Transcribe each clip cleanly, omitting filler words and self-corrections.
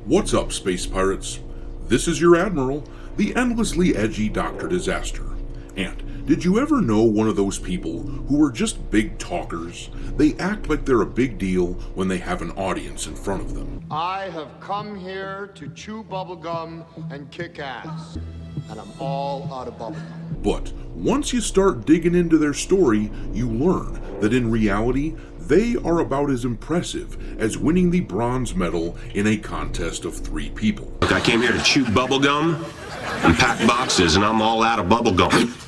What's up, space pirates? This is your Admiral, the endlessly edgy Dr. Disaster. And did you ever know one of those people who are just big talkers? They act like they're a big deal when they have an audience in front of them. I have come here to chew bubblegum and kick ass, and I'm all out of bubblegum. But once you start digging into their story, you learn that in reality, they are about as impressive as winning the bronze medal in a contest of 3 people. Look, I came here to chew bubblegum and pack boxes, and I'm all out of bubblegum.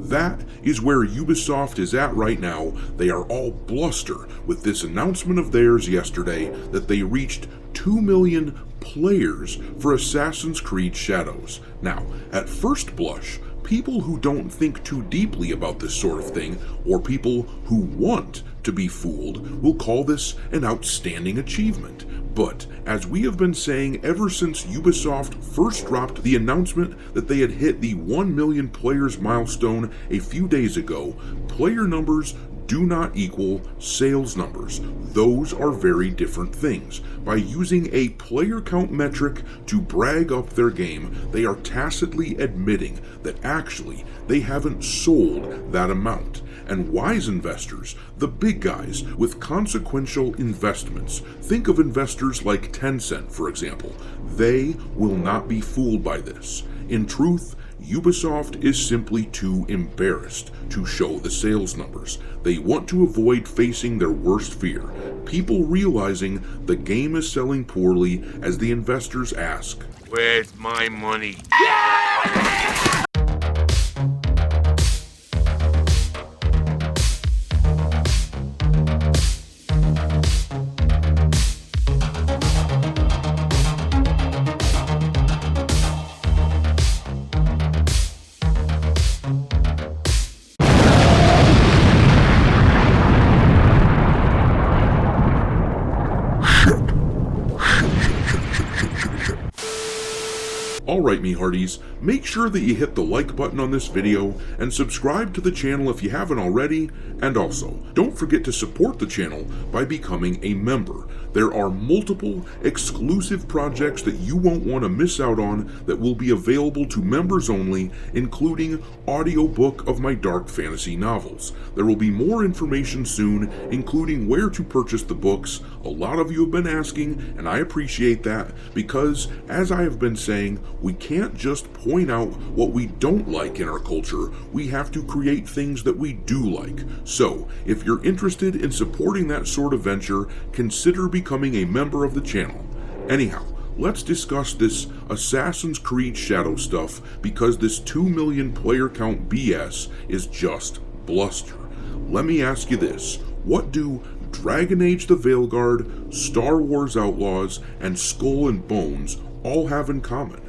That is where Ubisoft is at right now. They are all bluster with this announcement of theirs yesterday that they reached 2 million players for Assassin's Creed Shadows. Now, at first blush, people who don't think too deeply about this sort of thing, or people who want to be fooled, will call this an outstanding achievement. But, as we have been saying ever since Ubisoft first dropped the announcement that they had hit the 1 million players milestone a few days ago, player numbers do not equal sales numbers. Those are very different things. By using a player count metric to brag up their game, they are tacitly admitting that actually they haven't sold that amount. And wise investors, the big guys with consequential investments, think of investors like Tencent, for example, they will not be fooled by this. In truth, Ubisoft is simply too embarrassed to show the sales numbers. They want to avoid facing their worst fear, people realizing the game is selling poorly as the investors ask, "Where's my money?" Alright me hearties, make sure that you hit the like button on this video and subscribe to the channel if you haven't already, and also, don't forget to support the channel by becoming a member. There are multiple exclusive projects that you won't want to miss out on that will be available to members only, including audiobook of my dark fantasy novels. There will be more information soon, including where to purchase the books. A lot of you have been asking, and I appreciate that, because, as I have been saying, we can't just point out what we don't like in our culture, we have to create things that we do like. So, if you're interested in supporting that sort of venture, consider becoming a member of the channel. Anyhow, let's discuss this Assassin's Creed Shadow stuff, because this 2 million player count BS is just bluster. Let me ask you this, what do Dragon Age the Veilguard, Star Wars Outlaws, and Skull and Bones all have in common?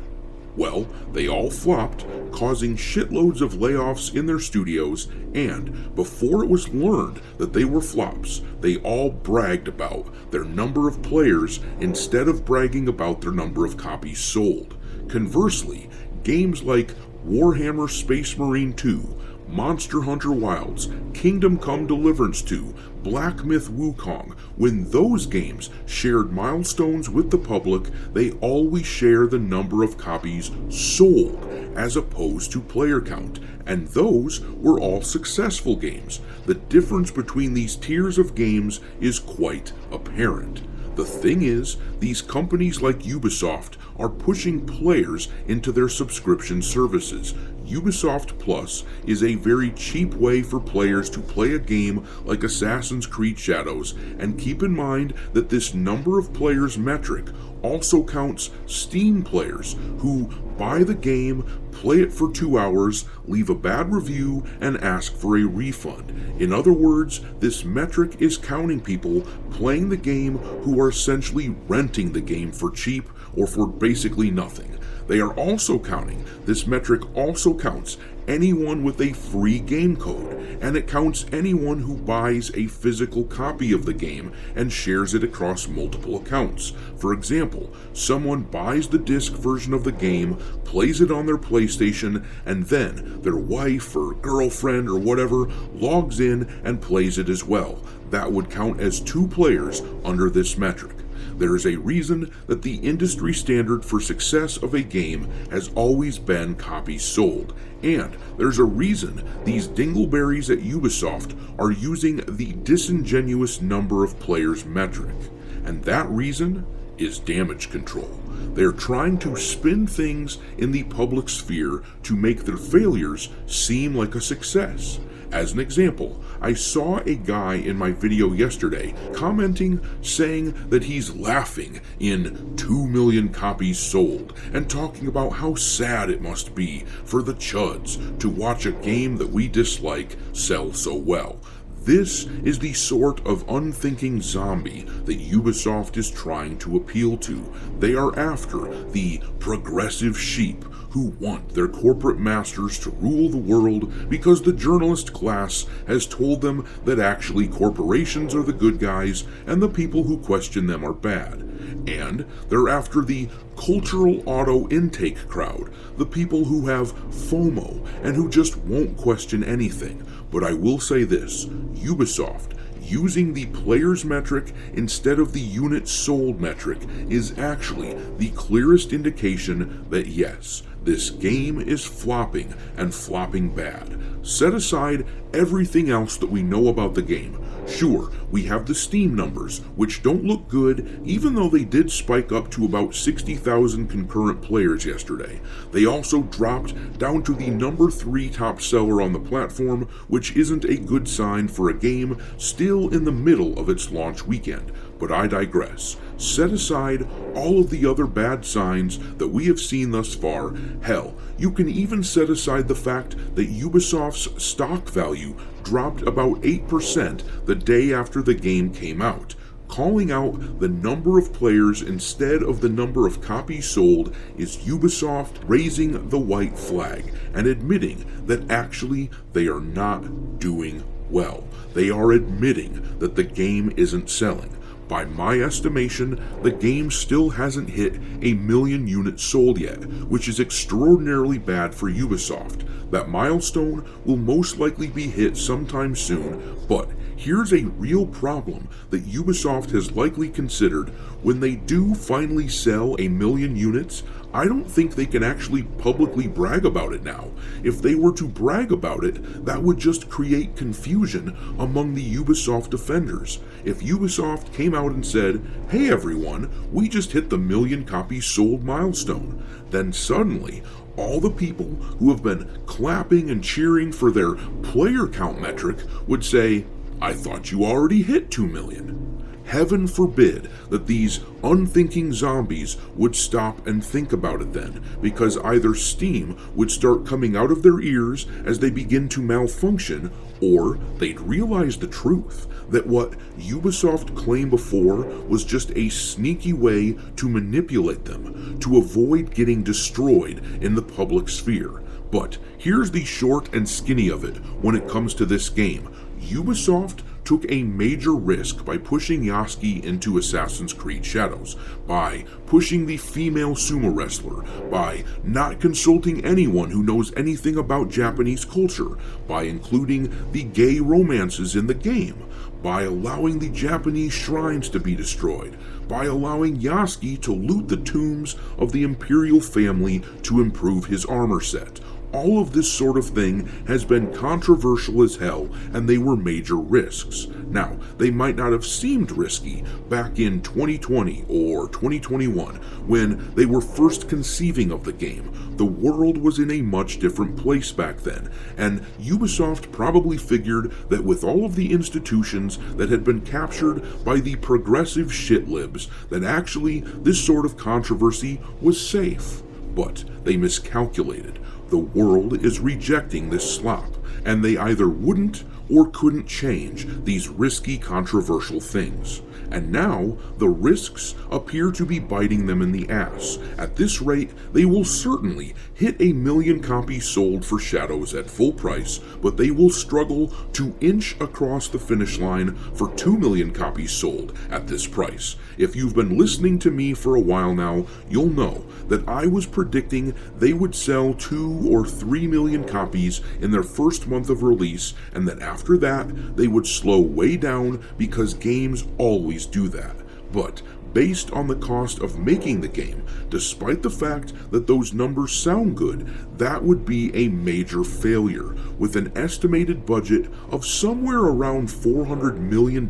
Well, they all flopped, causing shitloads of layoffs in their studios, and before it was learned that they were flops, they all bragged about their number of players instead of bragging about their number of copies sold. Conversely, games like Warhammer Space Marine 2, Monster Hunter Wilds, Kingdom Come Deliverance 2, Black Myth Wukong, when those games shared milestones with the public, they always share the number of copies sold as opposed to player count, and those were all successful games. The difference between these tiers of games is quite apparent. The thing is, these companies like Ubisoft are pushing players into their subscription services. Ubisoft Plus is a very cheap way for players to play a game like Assassin's Creed Shadows, and keep in mind that this number of players metric also counts Steam players who buy the game, play it for 2 hours, leave a bad review, and ask for a refund. In other words, this metric is counting people playing the game who are essentially renting the game for cheap or for basically nothing. They are also counting, this metric also counts anyone with a free game code, and it counts anyone who buys a physical copy of the game and shares it across multiple accounts. For example, someone buys the disc version of the game, plays it on their PlayStation, and then their wife or girlfriend or whatever logs in and plays it as well. that would count as 2 players under this metric. There is a reason that the industry standard for success of a game has always been copies sold, and there's a reason these dingleberries at Ubisoft are using the disingenuous number of players metric, and that reason is damage control. They're trying to spin things in the public sphere to make their failures seem like a success. As an example, I saw a guy in my video yesterday commenting saying that he's laughing in 2 million copies sold and talking about how sad it must be for the chuds to watch a game that we dislike sell so well. This is the sort of unthinking zombie that Ubisoft is trying to appeal to. They are after the progressive sheep who want their corporate masters to rule the world because the journalist class has told them that actually corporations are the good guys and the people who question them are bad. And they're after the cultural auto intake crowd, the people who have FOMO and who just won't question anything. But I will say this, Ubisoft using the players metric instead of the units sold metric is actually the clearest indication that yes, this game is flopping and flopping bad. Set aside everything else that we know about the game. Sure, we have the Steam numbers, which don't look good, even though they did spike up to about 60,000 concurrent players yesterday. They also dropped down to the number 3 top seller on the platform, which isn't a good sign for a game still in the middle of its launch weekend. But I digress. Set aside all of the other bad signs that we have seen thus far. Hell, you can even set aside the fact that Ubisoft's stock value dropped about 8% the day after the game came out. Calling out the number of players instead of the number of copies sold is Ubisoft raising the white flag and admitting that actually they are not doing well. They are admitting that the game isn't selling. By my estimation, the game still hasn't hit 1 million units sold yet, which is extraordinarily bad for Ubisoft. That milestone will most likely be hit sometime soon, but here's a real problem that Ubisoft has likely considered. When they do finally sell 1 million units, I don't think they can actually publicly brag about it now. If they were to brag about it, that would just create confusion among the Ubisoft defenders. If Ubisoft came out and said, "Hey everyone, we just hit the 1 million copies sold milestone," then suddenly all the people who have been clapping and cheering for their player count metric would say, "I thought you already hit 2 million. Heaven forbid that these unthinking zombies would stop and think about it then, because either Steam would start coming out of their ears as they begin to malfunction, or they'd realize the truth, that what Ubisoft claimed before was just a sneaky way to manipulate them, to avoid getting destroyed in the public sphere. But here's the short and skinny of it when it comes to this game. Ubisoft took a major risk by pushing Yasuki into Assassin's Creed Shadows, by pushing the female sumo wrestler, by not consulting anyone who knows anything about Japanese culture, by including the gay romances in the game, by allowing the Japanese shrines to be destroyed, by allowing Yasuki to loot the tombs of the imperial family to improve his armor set. All of this sort of thing has been controversial as hell, and they were major risks. Now, they might not have seemed risky back in 2020 or 2021 when they were first conceiving of the game. The world was in a much different place back then, and Ubisoft probably figured that with all of the institutions that had been captured by the progressive shitlibs, that actually this sort of controversy was safe. But they miscalculated. The world is rejecting this slop, and they either wouldn't or couldn't change these risky, controversial things. And now, the risks appear to be biting them in the ass. At this rate, they will certainly hit 1 million copies sold for Shadows at full price, but they will struggle to inch across the finish line for 2 million copies sold at this price. If you've been listening to me for a while now, you'll know that I was predicting they would sell 2 or 3 million copies in their first month of release, and that after that, they would slow way down because games always do that. But based on the cost of making the game, despite the fact that those numbers sound good, that would be a major failure. With an estimated budget of somewhere around $400 million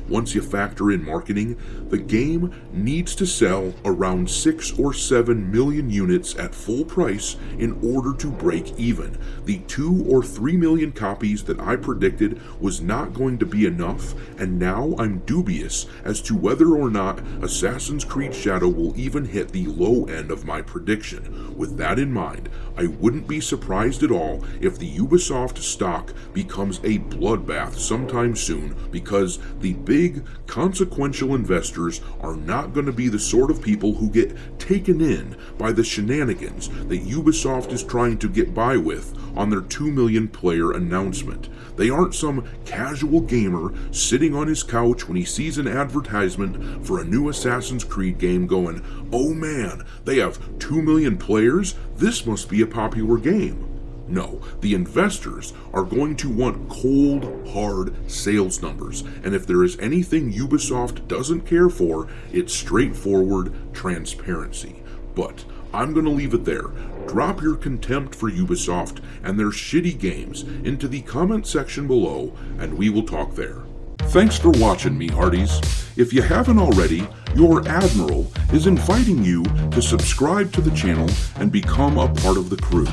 once you factor in marketing, the game needs to sell around 6 or 7 million units at full price in order to break even. The 2 or 3 million copies that I predicted was not going to be enough, and now I'm dubious as to whether or not Assassin's Creed Shadow will even hit the low end of my prediction. With that in mind, I wouldn't be surprised at all if the Ubisoft stock becomes a bloodbath sometime soon, because the big, consequential investors are not going to be the sort of people who get taken in by the shenanigans that Ubisoft is trying to get by with on their 2 million player announcement. They aren't some casual gamer sitting on his couch when he sees an advertisement for a new Assassin's Creed game going, "Oh man, they have 2 million players? This must be a popular game." No, the investors are going to want cold, hard sales numbers, and if there is anything Ubisoft doesn't care for, it's straightforward transparency. But I'm going to leave it there. Drop your contempt for Ubisoft and their shitty games into the comment section below, and we will talk there. Thanks for watching, me hearties. If you haven't already, your Admiral is inviting you to subscribe to the channel and become a part of the crew.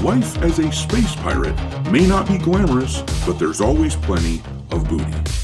Life as a space pirate may not be glamorous, but there's always plenty of booty.